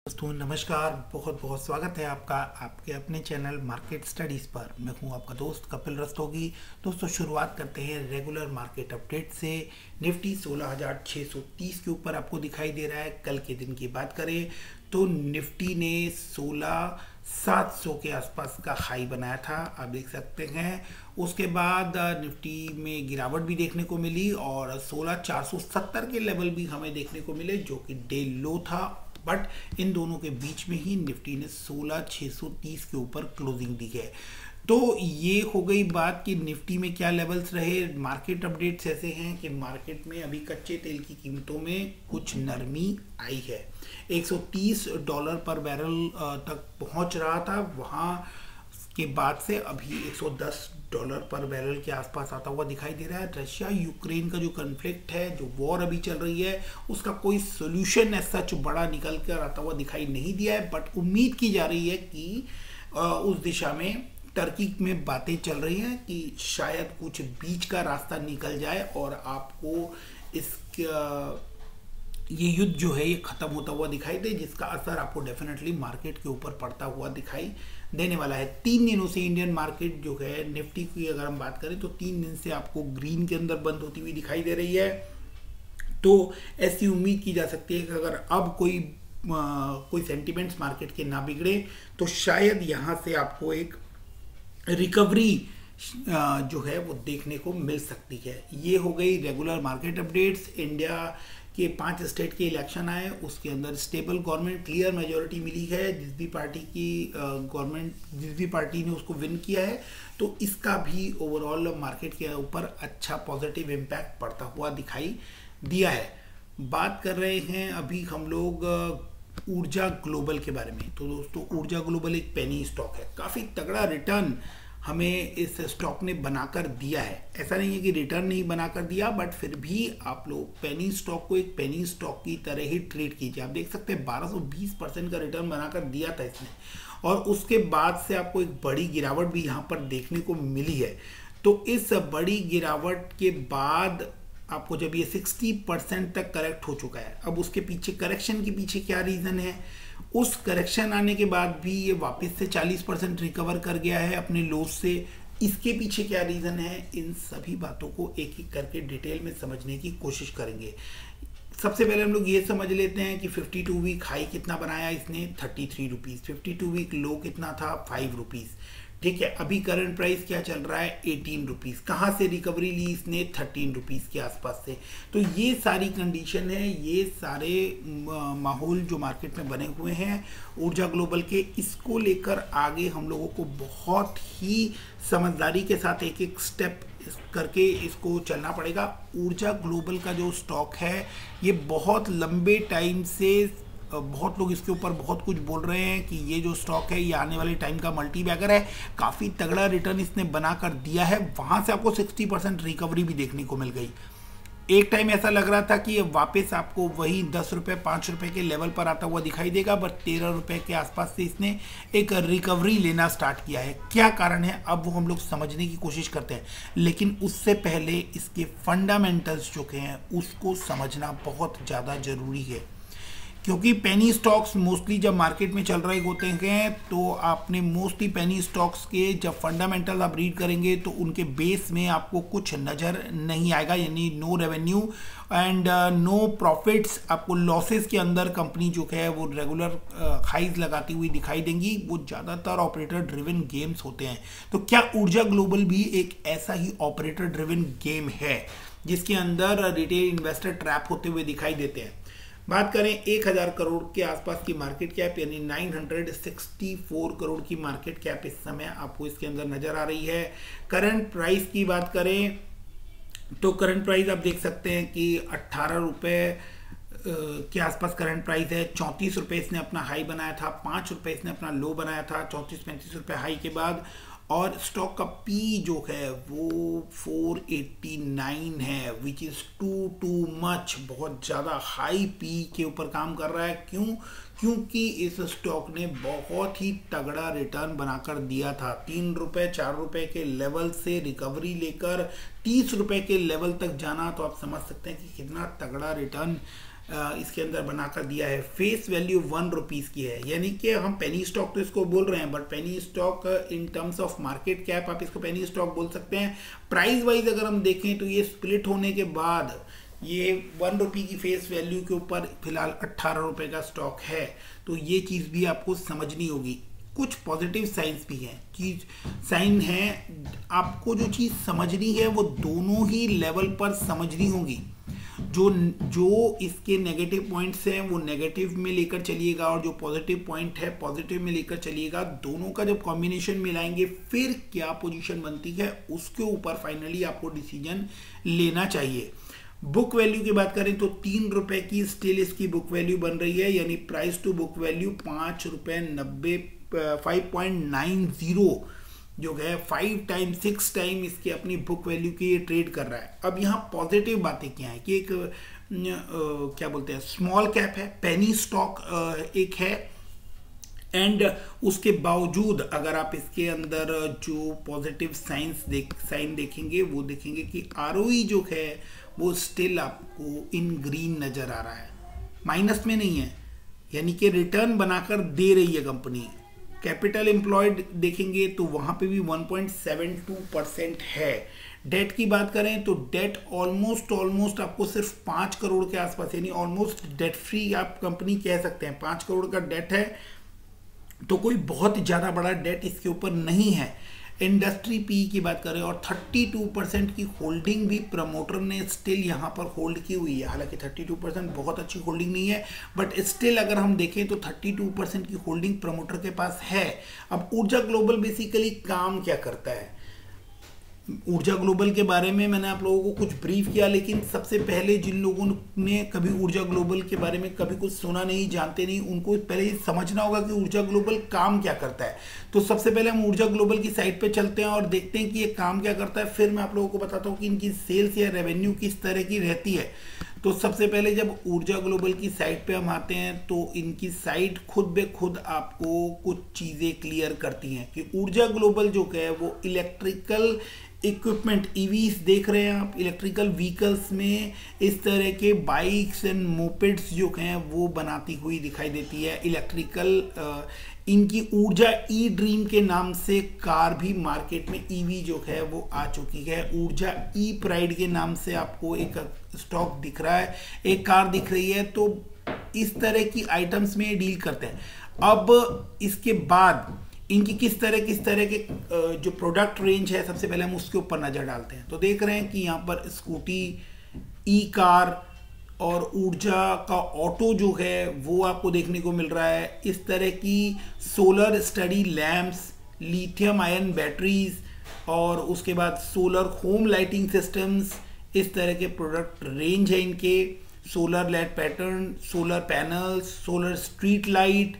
दोस्तों नमस्कार। बहुत बहुत स्वागत है आपका आपके अपने चैनल मार्केट स्टडीज़ पर। मैं हूं आपका दोस्त कपिल रस्तोगी। दोस्तों शुरुआत करते हैं रेगुलर मार्केट अपडेट से। निफ्टी 16,630 के ऊपर आपको दिखाई दे रहा है। कल के दिन की बात करें तो निफ्टी ने 16,700 के आसपास का हाई बनाया था, आप देख सकते हैं। उसके बाद निफ्टी में गिरावट भी देखने को मिली और 16,470 के लेवल भी हमें देखने को मिले, जो कि डे लो था। बट इन दोनों के बीच में ही निफ्टी ने 16,630 के ऊपर क्लोजिंग दी है। तो ये हो गई बात कि निफ्टी में क्या लेवल्स रहे। मार्केट अपडेट्स ऐसे हैं कि मार्केट में अभी कच्चे तेल की कीमतों में कुछ नरमी आई है। $130 पर बैरल तक पहुंच रहा था, वहां के बाद से अभी $110 पर बैरल के आसपास आता हुआ दिखाई दे रहा है। रशिया यूक्रेन का जो कन्फ्लिक्ट है, जो वॉर अभी चल रही है, उसका कोई सोल्यूशन ऐसा सच बड़ा निकल कर आता हुआ दिखाई नहीं दिया है। बट उम्मीद की जा रही है कि उस दिशा में टर्की में बातें चल रही हैं कि शायद कुछ बीच का रास्ता निकल जाए और आपको इस ये युद्ध जो है ये खत्म होता हुआ दिखाई दे, जिसका असर आपको डेफिनेटली मार्केट के ऊपर पड़ता हुआ दिखाई देने वाला है। 3 दिनों से इंडियन मार्केट जो है निफ्टी की अगर हम बात करें तो 3 दिन से आपको ग्रीन के अंदर बंद होती हुई दिखाई दे रही है। तो ऐसी उम्मीद की जा सकती है कि अगर अब कोई सेंटिमेंट्स मार्केट के ना बिगड़े तो शायद यहाँ से आपको एक रिकवरी जो है वो देखने को मिल सकती है। ये हो गई रेगुलर मार्केट अपडेट्स। इंडिया के 5 स्टेट के इलेक्शन आए, उसके अंदर स्टेबल गवर्नमेंट, क्लियर मेजोरिटी मिली है। जिस भी पार्टी की गवर्नमेंट, जिस भी पार्टी ने उसको विन किया है, तो इसका भी ओवरऑल मार्केट के ऊपर अच्छा पॉजिटिव इम्पैक्ट पड़ता हुआ दिखाई दिया है। बात कर रहे हैं अभी हम लोग ऊर्जा ग्लोबल के बारे में। तो दोस्तों ऊर्जा ग्लोबल एक पेनी स्टॉक है, काफ़ी तगड़ा रिटर्न हमें इस स्टॉक ने बनाकर दिया है। ऐसा नहीं है कि रिटर्न नहीं बनाकर दिया, बट फिर भी आप लोग पेनी स्टॉक को एक पेनी स्टॉक की तरह ही ट्रीट कीजिए। आप देख सकते हैं 1220% का रिटर्न बनाकर दिया था इसने, और उसके बाद से आपको एक बड़ी गिरावट भी यहाँ पर देखने को मिली है। तो इस बड़ी गिरावट के बाद आपको जब ये 60% तक करेक्ट हो चुका है, अब उसके पीछे करेक्शन के पीछे क्या रीज़न है, उस करेक्शन आने के बाद भी ये वापस से 40% रिकवर कर गया है अपने लोस से, इसके पीछे क्या रीज़न है, इन सभी बातों को एक एक करके डिटेल में समझने की कोशिश करेंगे। सबसे पहले हम लोग ये समझ लेते हैं कि 52 वीक हाई कितना बनाया इसने, 33 रुपीज़। 52 वीक लो कितना था, 5 रुपीज़। ठीक है, अभी करंट प्राइस क्या चल रहा है, 18 रुपीज़। कहाँ से रिकवरी ली इसने, 13 रुपीज़ के आसपास से। तो ये सारी कंडीशन है, ये सारे माहौल जो मार्केट में बने हुए हैं ऊर्जा ग्लोबल के, इसको लेकर आगे हम लोगों को बहुत ही समझदारी के साथ एक एक स्टेप करके इसको चलना पड़ेगा। ऊर्जा ग्लोबल का जो स्टॉक है ये बहुत लंबे टाइम से बहुत लोग इसके ऊपर बहुत कुछ बोल रहे हैं कि ये जो स्टॉक है ये आने वाले टाइम का मल्टी बैगर है। काफ़ी तगड़ा रिटर्न इसने बना कर दिया है, वहाँ से आपको 60% रिकवरी भी देखने को मिल गई। एक टाइम ऐसा लग रहा था कि ये वापस आपको वही 10 रुपये 5 रुपये के लेवल पर आता हुआ दिखाई देगा, बट 13 रुपये के आसपास से इसने एक रिकवरी लेना स्टार्ट किया है। क्या कारण है अब वो हम लोग समझने की कोशिश करते हैं, लेकिन उससे पहले इसके फंडामेंटल्स जो हैं उसको समझना बहुत ज़्यादा ज़रूरी है। क्योंकि पेनी स्टॉक्स मोस्टली जब मार्केट में चल रहे होते हैं तो आपने मोस्टली पेनी स्टॉक्स के जब फंडामेंटल आप रीड करेंगे तो उनके बेस में आपको कुछ नज़र नहीं आएगा, यानी no revenue and no profits. आपको लॉसेस के अंदर कंपनी जो है वो रेगुलर हाइज लगाती हुई दिखाई देंगी। वो ज़्यादातर ऑपरेटर ड्रिवन गेम्स होते हैं। तो क्या ऊर्जा ग्लोबल भी एक ऐसा ही ऑपरेटर ड्रिवन गेम है जिसके अंदर रिटेल इन्वेस्टर ट्रैप होते हुए दिखाई देते हैं? बात करें 1000 करोड़ के आसपास की मार्केट कैप, यानी 964 करोड़ की मार्केट कैप इस समय आपको इसके अंदर नजर आ रही है। करंट प्राइस की बात करें तो करंट प्राइस आप देख सकते हैं कि 18 रुपये के आसपास करंट प्राइस है। 34 रुपये इसने अपना हाई बनाया था, 5 रुपये इसने अपना लो बनाया था 34-35 रुपये हाई के बाद। और स्टॉक का पी जो है वो 489 है, विच इज़ टू मच, बहुत ज़्यादा हाई पी के ऊपर काम कर रहा है। क्यों? क्योंकि इस स्टॉक ने बहुत ही तगड़ा रिटर्न बनाकर दिया था। 3 रुपये 4 रुपये के लेवल से रिकवरी लेकर 30 रुपये के लेवल तक जाना, तो आप समझ सकते हैं कि कितना तगड़ा रिटर्न इसके अंदर बनाकर दिया है। फेस वैल्यू 1 रुपीज़ की है, यानी कि हम पेनी स्टॉक तो इसको बोल रहे हैं, but penny stock in terms of market cap आप इसको पेनी स्टॉक बोल सकते हैं। प्राइस वाइज अगर हम देखें तो ये स्प्लिट होने के बाद ये 1 रुपये की फेस वैल्यू के ऊपर फिलहाल 18 रुपये का स्टॉक है। तो ये चीज़ भी आपको समझनी होगी। कुछ पॉजिटिव साइंस भी हैं, चीज साइन है, आपको जो चीज़ समझनी है वो दोनों ही लेवल पर समझनी होगी। जो इसके नेगेटिव पॉइंट्स हैं वो नेगेटिव में लेकर चलिएगा, और जो पॉजिटिव पॉइंट है पॉजिटिव में लेकर चलिएगा। दोनों का जब कॉम्बिनेशन मिलाएंगे फिर क्या पोजीशन बनती है उसके ऊपर फाइनली आपको डिसीजन लेना चाहिए। बुक वैल्यू की बात करें तो 3 रुपए की स्टिल इसकी बुक वैल्यू बन रही है, यानी प्राइस टू बुक वैल्यू 5.90 जो है 5 टाइम 6 टाइम इसकी अपनी बुक वैल्यू की ये ट्रेड कर रहा है। अब यहाँ पॉजिटिव बातें क्या है कि एक क्या बोलते हैं, स्मॉल कैप है, पेनी स्टॉक एक है, एंड उसके बावजूद अगर आप इसके अंदर जो पॉजिटिव साइन देखेंगे वो देखेंगे कि आरओई जो है वो स्टिल आपको इन ग्रीन नजर आ रहा है, माइनस में नहीं है, यानी कि रिटर्न बनाकर दे रही है कंपनी। कैपिटल एम्प्लॉयड देखेंगे तो वहां पे भी 1.72% है। डेट की बात करें तो डेट ऑलमोस्ट आपको सिर्फ 5 करोड़ के आसपास, यानी ऑलमोस्ट डेट फ्री आप कंपनी कह सकते हैं। 5 करोड़ का डेट है तो कोई बहुत ज्यादा बड़ा डेट इसके ऊपर नहीं है। इंडस्ट्री पी की बात करें और 32% की होल्डिंग भी प्रमोटर ने स्टिल यहाँ पर होल्ड की हुई है। हालांकि 32% बहुत अच्छी होल्डिंग नहीं है, बट स्टिल अगर हम देखें तो 32% की होल्डिंग प्रमोटर के पास है। अब ऊर्जा ग्लोबल बेसिकली काम क्या करता है, ऊर्जा ग्लोबल के बारे में मैंने आप लोगों को कुछ ब्रीफ किया, लेकिन सबसे पहले जिन लोगों ने कभी ऊर्जा ग्लोबल के बारे में कभी कुछ सुना नहीं, जानते नहीं, उनको पहले ये समझना होगा कि ऊर्जा ग्लोबल काम क्या करता है। तो सबसे पहले हम ऊर्जा ग्लोबल की साइट पे चलते हैं और देखते हैं कि ये काम क्या करता है, फिर मैं आप लोगों को बताता हूँ कि इनकी सेल्स या रेवेन्यू किस तरह की रहती है। तो सबसे पहले जब ऊर्जा ग्लोबल की साइट पे हम आते हैं तो इनकी साइट खुद बे खुद आपको कुछ चीज़ें क्लियर करती हैं कि ऊर्जा ग्लोबल जो है वो इलेक्ट्रिकल इक्विपमेंट, ईवीज देख रहे हैं आप, इलेक्ट्रिकल व्हीकल्स में इस तरह के बाइक्स एंड मोपेड्स जो हैं वो बनाती हुई दिखाई देती है। इलेक्ट्रिकल इनकी ऊर्जा ई ड्रीम के नाम से कार भी मार्केट में ईवी जो है वो आ चुकी है। ऊर्जा ई प्राइड के नाम से आपको एक स्टॉक दिख रहा है, एक कार दिख रही है। तो इस तरह की आइटम्स में डील करते हैं। अब इसके बाद इनकी किस तरह के जो प्रोडक्ट रेंज है, सबसे पहले हम उसके ऊपर नजर डालते हैं। तो देख रहे हैं कि यहाँ पर स्कूटी, ई कार और ऊर्जा का ऑटो जो है वो आपको देखने को मिल रहा है। इस तरह की solar study lamps, lithium ion batteries और उसके बाद सोलर होम लाइटिंग सिस्टम्स, इस तरह के प्रोडक्ट रेंज है इनके। Solar light pattern, solar panels, solar street light,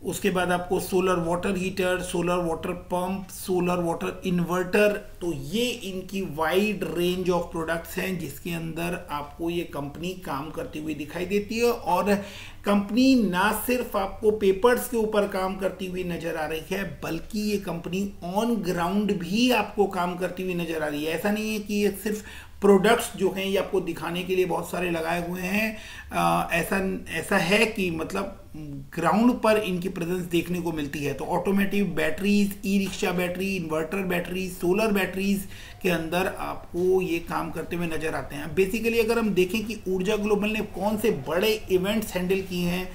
उसके बाद आपको solar water heater, solar water pump, solar water inverter. तो ये इनकी वाइड रेंज ऑफ प्रोडक्ट्स हैं जिसके अंदर आपको ये कंपनी काम करती हुई दिखाई देती है। और कंपनी ना सिर्फ आपको पेपर्स के ऊपर काम करती हुई नजर आ रही है, बल्कि ये कंपनी ऑन ग्राउंड भी आपको काम करती हुई नजर आ रही है। ऐसा नहीं है कि ये सिर्फ प्रोडक्ट्स जो हैं ये आपको दिखाने के लिए बहुत सारे लगाए हुए हैं, ऐसा है कि मतलब ग्राउंड पर इनकी प्रेजेंस देखने को मिलती है। तो automotive batteries, e rickshaw battery, inverter batteries, solar batteries के अंदर आपको ये काम करते हुए नजर आते हैं। बेसिकली अगर हम देखें कि ऊर्जा ग्लोबल ने कौन से बड़े इवेंट्स हैंडल किए हैं,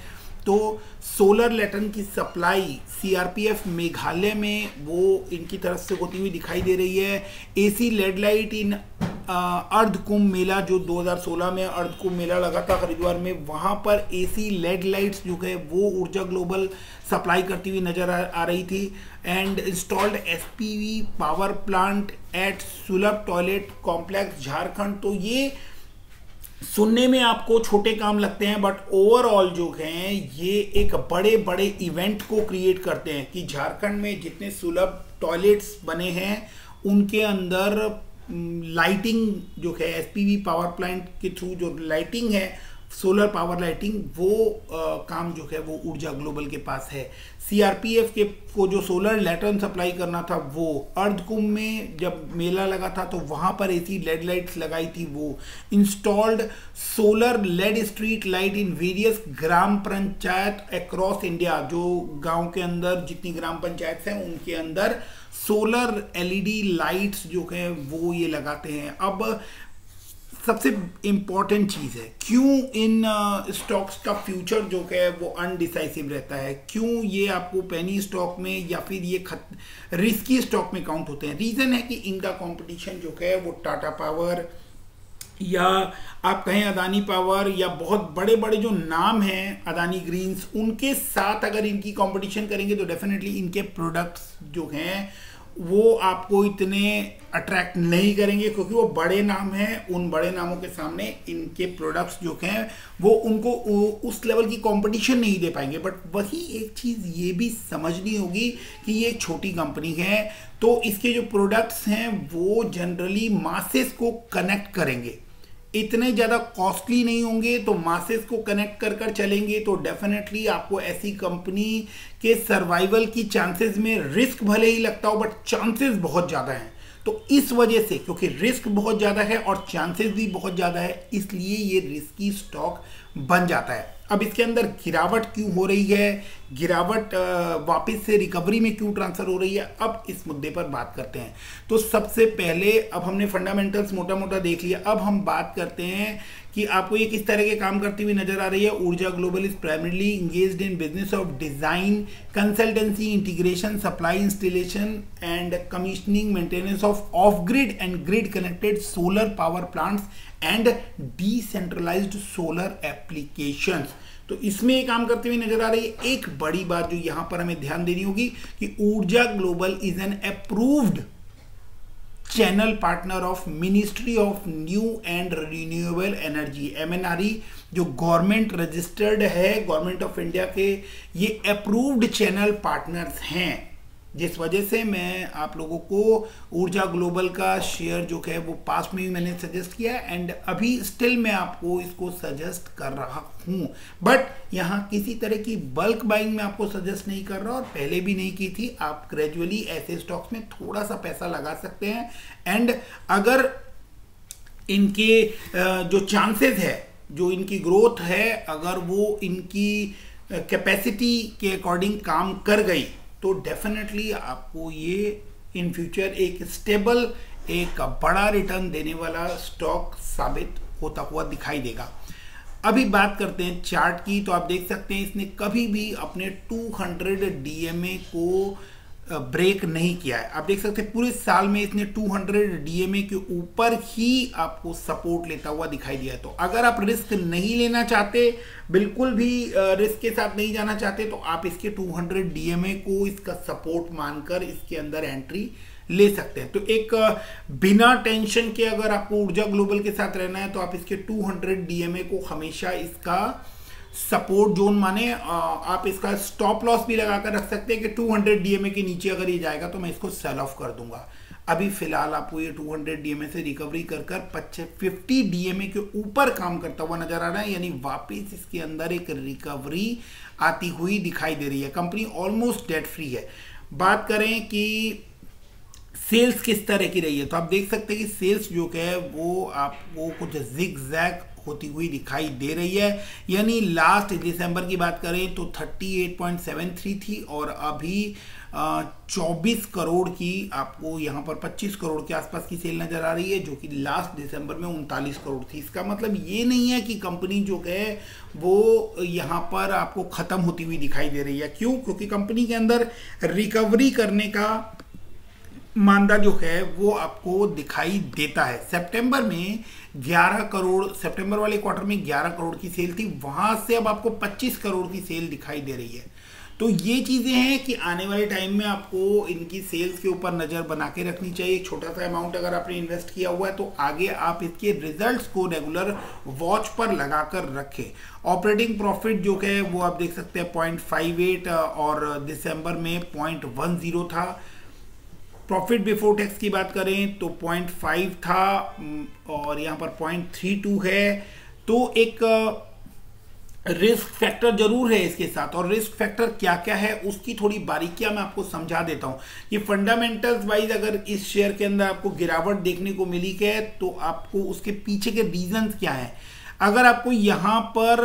तो सोलर लैटन की सप्लाई सीआरपीएफ मेघालय में वो इनकी तरफ से होती हुई दिखाई दे रही है। एसी लेड लाइट इन अर्ध कुंभ मेला जो 2016 में अर्ध कुंभ मेला लगा था हरिद्वार में, वहां पर एसी लेड लाइट्स जो है वो ऊर्जा ग्लोबल सप्लाई करती हुई नजर आ रही थी। And installed SPV power plant at सुलभ टॉयलेट कॉम्प्लेक्स झारखंड। तो ये सुनने में आपको छोटे काम लगते हैं, बट ओवरऑल जो हैं ये एक बड़े बड़े इवेंट को क्रिएट करते हैं कि झारखंड में जितने सुलभ टॉयलेट्स बने हैं उनके अंदर लाइटिंग जो है एसपीवी पावर प्लांट के थ्रू जो लाइटिंग है सोलर पावर लाइटिंग, वो काम जो है वो ऊर्जा ग्लोबल के पास है। सीआरपीएफ के को जो सोलर लैटर्न सप्लाई करना था वो, अर्धकुंभ में जब मेला लगा था तो वहां पर ऐसी लेड लाइट्स लगाई थी वो, installed solar LED street light in various gram panchayat across India, जो गांव के अंदर जितनी ग्राम पंचायत हैं उनके अंदर सोलर एलईडी लाइट्स जो है वो ये लगाते हैं। अब सबसे इम्पॉर्टेंट चीज़ है, क्यों इन स्टॉक्स का फ्यूचर जो है वो अनडिसाइसिव रहता है, क्यों ये आपको पेनी स्टॉक में या फिर ये रिस्की स्टॉक में काउंट होते हैं। रीज़न है कि इनका कंपटीशन जो है वो टाटा पावर या आप कहें अदानी पावर या बहुत बड़े बड़े जो नाम हैं अदानी ग्रीन्स, उनके साथ अगर इनकी कंपटीशन करेंगे तो डेफिनेटली इनके प्रोडक्ट्स जो हैं वो आपको इतने अट्रैक्ट नहीं करेंगे, क्योंकि वो बड़े नाम हैं। उन बड़े नामों के सामने इनके प्रोडक्ट्स जो हैं वो उनको उस लेवल की कंपटीशन नहीं दे पाएंगे। बट वही एक चीज़ ये भी समझनी होगी कि ये एक छोटी कंपनी है, तो इसके जो प्रोडक्ट्स हैं वो जनरली मासेस को कनेक्ट करेंगे, इतने ज़्यादा कॉस्टली नहीं होंगे, तो मासेस को कनेक्ट कर कर चलेंगे तो डेफिनेटली आपको ऐसी कंपनी के सर्वाइवल की चांसेस में रिस्क भले ही लगता हो बट चांसेस बहुत ज़्यादा हैं। तो इस वजह से, क्योंकि रिस्क बहुत ज़्यादा है और चांसेस भी बहुत ज़्यादा है, इसलिए ये रिस्की स्टॉक बन जाता है। अब इसके अंदर गिरावट क्यों हो रही है, गिरावट वापस से रिकवरी में क्यों ट्रांसफर हो रही है, अब इस मुद्दे पर बात करते हैं। तो सबसे पहले अब हमने फंडामेंटल्स मोटा मोटा देख लिया, अब हम बात करते हैं कि आपको ये किस तरह के काम करती हुई नजर आ रही है। Urja Global is primarily engaged in business of design, consultancy, integration, supply, installation and commissioning, maintenance of grid and grid connected solar power plants and decentralised solar applications. तो इसमें ये काम करते हुए नजर आ रही है। एक बड़ी बात जो यहां पर हमें ध्यान देनी होगी कि ऊर्जा Global is an approved channel partner of ministry of new and renewable energy, MNRE, जो गवर्नमेंट रजिस्टर्ड है, गवर्नमेंट ऑफ इंडिया के ये अप्रूव्ड चैनल पार्टनर्स हैं, जिस वजह से मैं आप लोगों को ऊर्जा ग्लोबल का शेयर जो है वो पास में भी मैंने सजेस्ट किया है एंड अभी स्टिल मैं आपको इसको सजेस्ट कर रहा हूं। बट यहाँ किसी तरह की बल्क बाइंग में आपको सजेस्ट नहीं कर रहा और पहले भी नहीं की थी। आप ग्रेजुअली ऐसे स्टॉक्स में थोड़ा सा पैसा लगा सकते हैं एंड अगर इनके जो चांसेस है, जो इनकी ग्रोथ है, अगर वो इनकी कैपेसिटी के अकॉर्डिंग काम कर गई तो डेफिनेटली आपको ये इन फ्यूचर एक स्टेबल, एक बड़ा रिटर्न देने वाला स्टॉक साबित होता हुआ दिखाई देगा। अभी बात करते हैं चार्ट की, तो आप देख सकते हैं इसने कभी भी अपने 200 DMA को ब्रेक नहीं किया है। आप देख सकते हैं पूरे साल में इसने 200 DMA के ऊपर ही आपको सपोर्ट लेता हुआ दिखाई दिया है। तो अगर आप रिस्क नहीं लेना चाहते, बिल्कुल भी रिस्क के साथ नहीं जाना चाहते, तो आप इसके 200 DMA को इसका सपोर्ट मानकर इसके अंदर एंट्री ले सकते हैं। तो एक बिना टेंशन के अगर आपको ऊर्जा ग्लोबल के साथ रहना है तो आप इसके 200 DMA को हमेशा इसका सपोर्ट जोन माने, आप इसका स्टॉप लॉस भी लगाकर रख सकते हैं कि 200 DMA के नीचे अगर ये जाएगा तो मैं इसको सेल ऑफ कर दूंगा। अभी फिलहाल आपको ये 200 DMA से रिकवरी कर 50 DMA के ऊपर काम करता हुआ नजर आ रहा है, यानी वापस इसके अंदर एक रिकवरी आती हुई दिखाई दे रही है। कंपनी ऑलमोस्ट डेट फ्री है। बात करें कि सेल्स किस तरह की रही है, तो आप देख सकते हैं कि सेल्स जो है वो आपको कुछ जिग-जैग होती हुई दिखाई दे रही है, यानी लास्ट दिसंबर की बात करें तो 38.73 थी और अभी 24 करोड़ की आपको यहाँ पर 25 करोड़ के आसपास की सेल नजर आ रही है, जो कि लास्ट दिसंबर में 39 करोड़ थी। इसका मतलब ये नहीं है कि कंपनी जो है वो यहाँ पर आपको खत्म होती हुई दिखाई दे रही है। क्यों? क्योंकि कंपनी के अंदर रिकवरी करने का मानदा जो है वो आपको दिखाई देता है। सितंबर में 11 करोड़, सितंबर वाले क्वार्टर में 11 करोड़ की सेल थी, वहां से अब आपको 25 करोड़ की सेल दिखाई दे रही है। तो ये चीजें हैं कि आने वाले टाइम में आपको इनकी सेल्स के ऊपर नजर बना के रखनी चाहिए। एक छोटा सा अमाउंट अगर आपने इन्वेस्ट किया हुआ है तो आगे आप इसके रिजल्ट्स को रेगुलर वॉच पर लगाकर रखें। ऑपरेटिंग प्रॉफिट जो है वो आप देख सकते हैं 0.58 और दिसंबर में 0.10 था। प्रॉफिट बिफोर टैक्स की बात करें तो 0.5 था और यहाँ पर 0.32 है। तो एक रिस्क फैक्टर जरूर है इसके साथ, और रिस्क फैक्टर क्या क्या है उसकी थोड़ी बारीकियां मैं आपको समझा देता हूं कि फंडामेंटल्स वाइज अगर इस शेयर के अंदर आपको गिरावट देखने को मिली है तो आपको उसके पीछे के रीजंस क्या है। अगर आपको यहाँ पर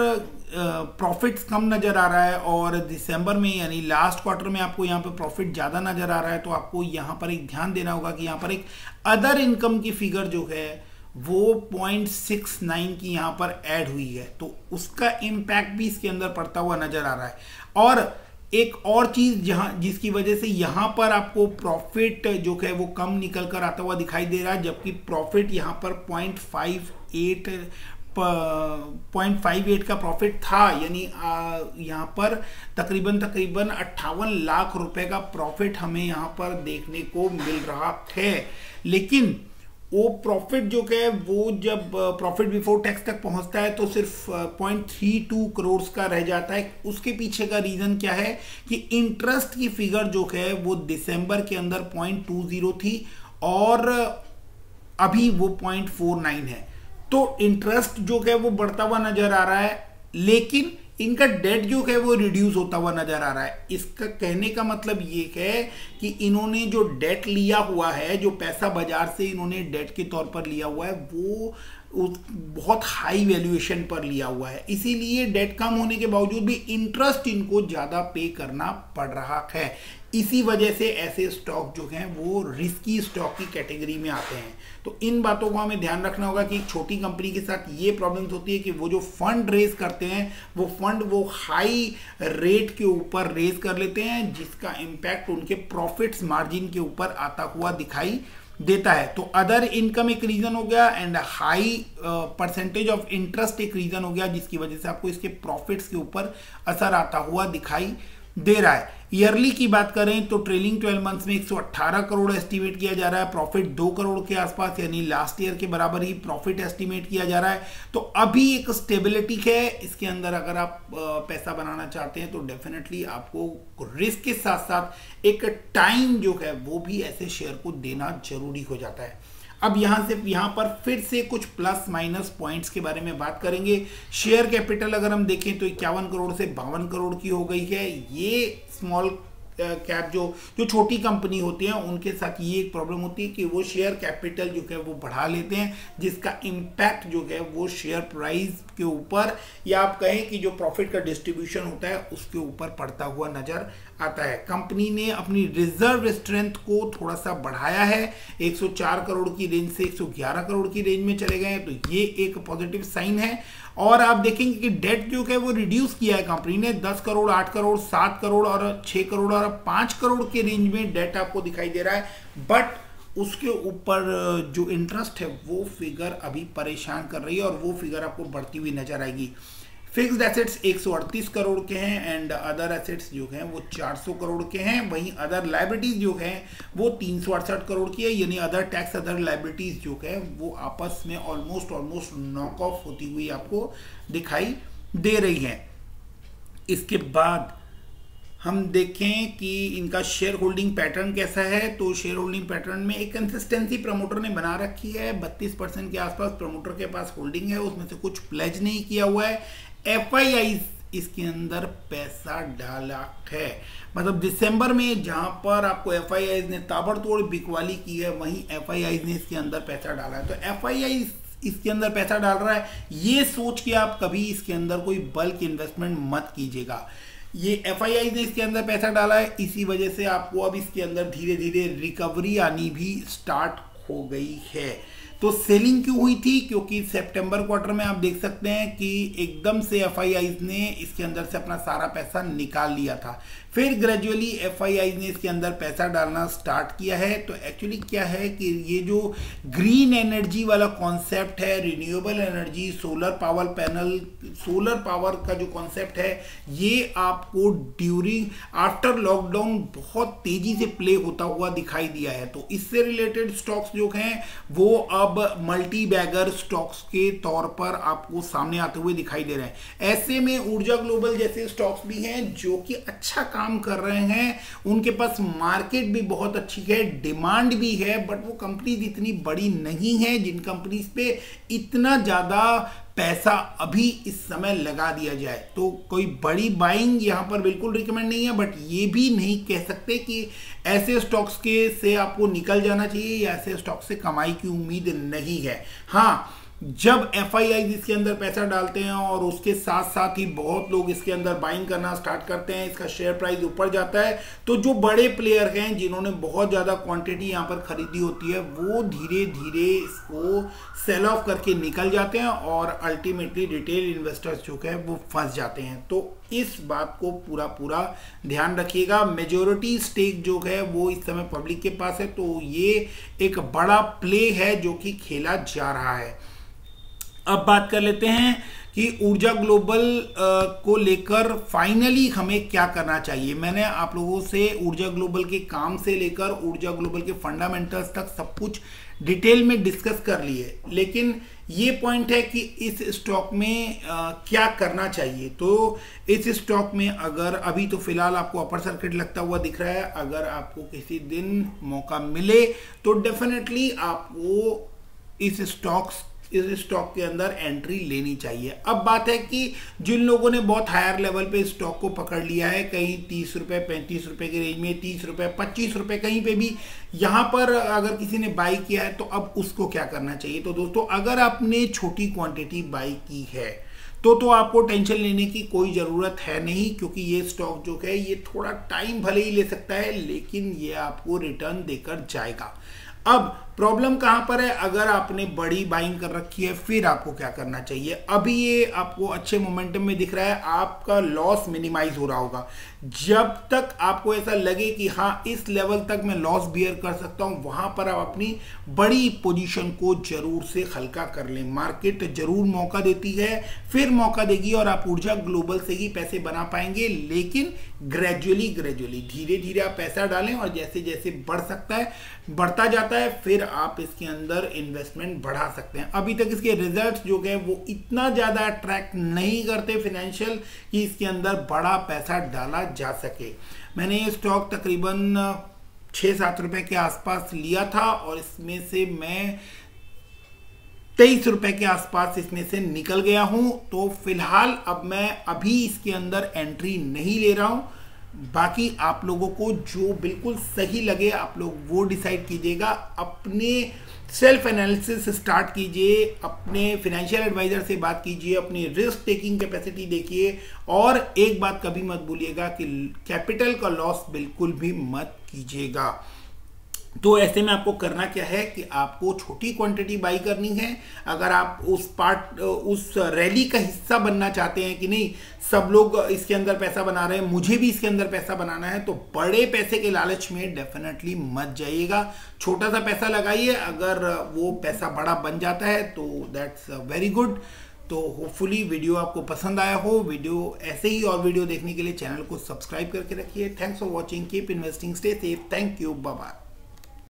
प्रॉफिट्स कम नजर आ रहा है और दिसंबर में यानी लास्ट क्वार्टर में आपको यहाँ पे प्रॉफिट ज़्यादा नजर आ रहा है, तो आपको यहाँ पर एक ध्यान देना होगा कि यहाँ पर एक अदर इनकम की फिगर जो है वो 0.69 की यहाँ पर ऐड हुई है, तो उसका इम्पैक्ट भी इसके अंदर पड़ता हुआ नजर आ रहा है। और एक और चीज जहां जिसकी वजह से यहां पर आपको प्रॉफिट जो है वो कम निकल कर आता हुआ दिखाई दे रहा है, जबकि प्रॉफिट यहां पर 0.58 का प्रॉफिट था, यानी यहाँ पर तकरीबन 58 लाख रुपए का प्रॉफिट हमें यहाँ पर देखने को मिल रहा है। लेकिन वो प्रॉफिट जो है वो जब प्रॉफिट बिफोर टैक्स तक पहुंचता है तो सिर्फ 0.32 करोड़ का रह जाता है। उसके पीछे का रीजन क्या है कि इंटरेस्ट की फिगर जो है वो दिसंबर के अंदर 0.20 थी और अभी वो 0.49 है, तो इंटरेस्ट जो है वो बढ़ता हुआ नजर आ रहा है, लेकिन इनका डेट जो है वो रिड्यूस होता हुआ नजर आ रहा है। इसका कहने का मतलब ये है कि इन्होंने जो डेट लिया हुआ है, जो पैसा बाजार से इन्होंने डेट के तौर पर लिया हुआ है, वो बहुत हाई वैल्यूएशन पर लिया हुआ है, इसीलिए डेट कम होने के बावजूद भी इंटरेस्ट इनको ज्यादा पे करना पड़ रहा है। इसी वजह से ऐसे स्टॉक जो हैं वो रिस्की स्टॉक की कैटेगरी में आते हैं। तो इन बातों को हमें ध्यान रखना होगा कि एक छोटी कंपनी के साथ ये प्रॉब्लम्स होती है कि वो जो फंड रेज करते हैं वो फंड वो हाई रेट के ऊपर रेज कर लेते हैं, जिसका इम्पैक्ट उनके प्रॉफिट्स मार्जिन के ऊपर आता हुआ दिखाई देता है। तो अदर इनकम एक रीजन हो गया and high percentage of interest एक रीजन हो गया, जिसकी वजह से आपको इसके प्रॉफिट्स के ऊपर असर आता हुआ दिखाई दे रहा है। ईयरली की बात करें तो ट्रेलिंग 12 मंथ्स में 118 करोड़ एस्टिमेट किया जा रहा है, प्रॉफिट 2 करोड़ के आसपास यानी लास्ट ईयर के बराबर ही प्रॉफिट एस्टिमेट किया जा रहा है। तो अभी एक स्टेबिलिटी है इसके अंदर। अगर आप पैसा बनाना चाहते हैं तो डेफिनेटली आपको रिस्क के साथ साथ एक टाइम जो है वो भी ऐसे शेयर को देना जरूरी हो जाता है। अब यहाँ पर फिर से कुछ प्लस माइनस पॉइंट्स के बारे में बात करेंगे। शेयर कैपिटल अगर हम देखें तो 51 करोड़ से 52 करोड़ की हो गई है। ये स्मॉल कैप जो छोटी कंपनी होती है उनके साथ ये एक प्रॉब्लम होती है कि वो शेयर कैपिटल जो है वो बढ़ा लेते हैं, जिसका इम्पैक्ट जो है वो शेयर प्राइस के ऊपर या आप कहें कि जो प्रॉफिट का डिस्ट्रीब्यूशन होता है उसके ऊपर पड़ता हुआ नजर आता है। कंपनी ने अपनी रिजर्व स्ट्रेंथ को थोड़ा सा बढ़ाया है, 104 करोड़ की रेंज से 111 करोड़ की रेंज में चले गए हैं, तो ये एक पॉजिटिव साइन है। और आप देखेंगे कि डेट जो है वो रिड्यूस किया है कंपनी ने, 10 करोड़ 8 करोड़ 7 करोड़ और 6 करोड़ और 5 करोड़ के रेंज में डेट आपको दिखाई दे रहा है, बट उसके ऊपर जो इंटरेस्ट है वो फिगर अभी परेशान कर रही है और वो फिगर आपको बढ़ती हुई नजर आएगी। फिक्स्ड एसेट्स 138 करोड़ के हैं एंड अदर एसेट्स जो हैं वो 400 करोड़ के हैं। वहीं अदर लाइबिलिटीज जो हैं वो 368 करोड़ की है, यानी अदर टैक्स अदर लाइबिलिटीज जो है वो आपस में ऑलमोस्ट नॉक ऑफ होती हुई आपको दिखाई दे रही है। इसके बाद हम देखें कि इनका शेयर होल्डिंग पैटर्न कैसा है, तो शेयर होल्डिंग पैटर्न में एक कंसिस्टेंसी प्रमोटर ने बना रखी है। 32% के आसपास प्रमोटर के पास होल्डिंग है, उसमें से कुछ प्लेज नहीं किया हुआ है। एफआईआई इसके अंदर पैसा डाला है, मतलब दिसंबर में जहां पर आपको एफआईआई ने ताबड़तोड़ बिकवाली की है वहीं एफआईआई ने इसके अंदर पैसा डाला है। तो एफआईआई इसके अंदर पैसा डाल रहा है, ये सोच के आप कभी इसके अंदर कोई बल्क इन्वेस्टमेंट मत कीजिएगा। ये एफआईआई ने इसके अंदर पैसा डाला है, इसी वजह से आपको अब इसके अंदर धीरे धीरे रिकवरी आनी भी स्टार्ट हो गई है। तो सेलिंग क्यों हुई थी, क्योंकि सितंबर क्वार्टर में आप देख सकते हैं कि एकदम से एफआईआई ने इसके अंदर से अपना सारा पैसा निकाल लिया था, फिर ग्रेजुअली एफआईआई ने इसके अंदर पैसा डालना स्टार्ट किया है। तो एक्चुअली क्या है कि ये जो ग्रीन एनर्जी वाला कॉन्सेप्ट है, renewable energy, solar power panel, solar power का जो कॉन्सेप्ट है ये आपको ड्यूरिंग आफ्टर लॉकडाउन बहुत तेजी से प्ले होता हुआ दिखाई दिया है। तो इससे रिलेटेड स्टॉक्स जो हैं वो अब मल्टी बैगर स्टॉक्स के तौर पर आपको सामने आते हुए दिखाई दे रहे हैं। ऐसे में ऊर्जा ग्लोबल जैसे स्टॉक्स भी हैं जो कि अच्छा काम कर रहे हैं, उनके पास मार्केट भी बहुत अच्छी है, डिमांड भी है, बट वो कंपनीज इतनी बड़ी नहीं है जिन कंपनीज पे इतना ज्यादा पैसा अभी इस समय लगा दिया जाए। तो कोई बड़ी बाइंग यहाँ पर बिल्कुल रिकमेंड नहीं है, बट ये भी नहीं कह सकते कि ऐसे स्टॉक्स के से आपको निकल जाना चाहिए या ऐसे स्टॉक से कमाई की उम्मीद नहीं है। हाँ, जब FIIs इसके अंदर पैसा डालते हैं और उसके साथ साथ ही बहुत लोग इसके अंदर बाइंग करना स्टार्ट करते हैं, इसका शेयर प्राइस ऊपर जाता है, तो जो बड़े प्लेयर हैं जिन्होंने बहुत ज़्यादा क्वांटिटी यहाँ पर खरीदी होती है वो धीरे धीरे इसको सेल ऑफ करके निकल जाते हैं और अल्टीमेटली रिटेल इन्वेस्टर्स जो है वो फंस जाते हैं। तो इस बात को पूरा ध्यान रखिएगा। मेजॉरिटी स्टेक जो है वो इस समय पब्लिक के पास है, तो ये एक बड़ा प्ले है जो कि खेला जा रहा है। अब बात कर लेते हैं कि ऊर्जा ग्लोबल को लेकर फाइनली हमें क्या करना चाहिए। मैंने आप लोगों से ऊर्जा ग्लोबल के काम से लेकर ऊर्जा ग्लोबल के फंडामेंटल्स तक सब कुछ डिटेल में डिस्कस कर लिए, लेकिन ये पॉइंट है कि इस स्टॉक में क्या करना चाहिए। तो इस स्टॉक में अगर अभी तो फिलहाल आपको अपर सर्किट लगता हुआ दिख रहा है, अगर आपको किसी दिन मौका मिले तो डेफिनेटली आपको इस स्टॉक के अंदर एंट्री लेनी चाहिए। अब बात है कि जिन लोगों ने बहुत हायर लेवल पे स्टॉक को पकड़ लिया है, कहीं 30 रुपए 35 रुपए के रेंज में, 30 रुपए 25 रुपए कहीं पे भी यहाँ पर अगर किसी ने बाई किया है तो अब उसको क्या करना चाहिए। तो दोस्तों, अगर आपने छोटी क्वांटिटी बाई की है तो आपको टेंशन लेने की कोई ज़रूरत है नहीं, क्योंकि ये स्टॉक जो है ये थोड़ा टाइम भले ही ले सकता है लेकिन ये आपको रिटर्न देकर जाएगा। अब प्रॉब्लम कहां पर है, अगर आपने बड़ी बाइंग कर रखी है फिर आपको क्या करना चाहिए। अभी ये आपको अच्छे मोमेंटम में दिख रहा है, आपका लॉस मिनिमाइज हो रहा होगा। जब तक आपको ऐसा लगे कि हाँ इस लेवल तक मैं लॉस बियर कर सकता हूं, वहां पर आप अपनी बड़ी पोजीशन को जरूर से हल्का कर लें। मार्केट जरूर मौका देती है, फिर मौका देगी और आप ऊर्जा ग्लोबल से ही पैसे बना पाएंगे, लेकिन ग्रेजुअली धीरे धीरे आप पैसा डालें और जैसे जैसे बढ़ता जाता है फिर आप इसके अंदर इन्वेस्टमेंट बढ़ा सकते हैं। अभी तक इसके रिजल्ट्स जो है वो इतना ज़्यादा अट्रैक्ट नहीं करते फाइनेंशियल कि इसके अंदर बड़ा पैसा डाला जा सके। मैंने ये स्टॉक तकरीबन 6-7 रुपए के आसपास लिया था और इसमें से मैं 23 रुपए के आसपास इसमें से निकल गया हूं। तो फिलहाल अब मैं अभी इसके अंदर एंट्री नहीं ले रहा हूं। बाकी आप लोगों को जो बिल्कुल सही लगे आप लोग वो डिसाइड कीजिएगा। अपने सेल्फ एनालिसिस स्टार्ट कीजिए, अपने फाइनेंशियल एडवाइजर से बात कीजिए, अपनी रिस्क टेकिंग कैपेसिटी देखिए और एक बात कभी मत भूलिएगा कि कैपिटल का लॉस बिल्कुल भी मत कीजिएगा। तो ऐसे में आपको करना क्या है कि आपको छोटी क्वांटिटी बाई करनी है। अगर आप उस रैली का हिस्सा बनना चाहते हैं कि नहीं सब लोग इसके अंदर पैसा बना रहे हैं, मुझे भी इसके अंदर पैसा बनाना है, तो बड़े पैसे के लालच में डेफिनेटली मत जाइएगा। छोटा सा पैसा लगाइए, अगर वो पैसा बड़ा बन जाता है तो दैट्स वेरी गुड। तो होपफुली वीडियो आपको पसंद आया हो। वीडियो ऐसे ही और वीडियो देखने के लिए चैनल को सब्सक्राइब करके रखिए। Thanks for watching, keep investing, stay safe, thank you, bye bye.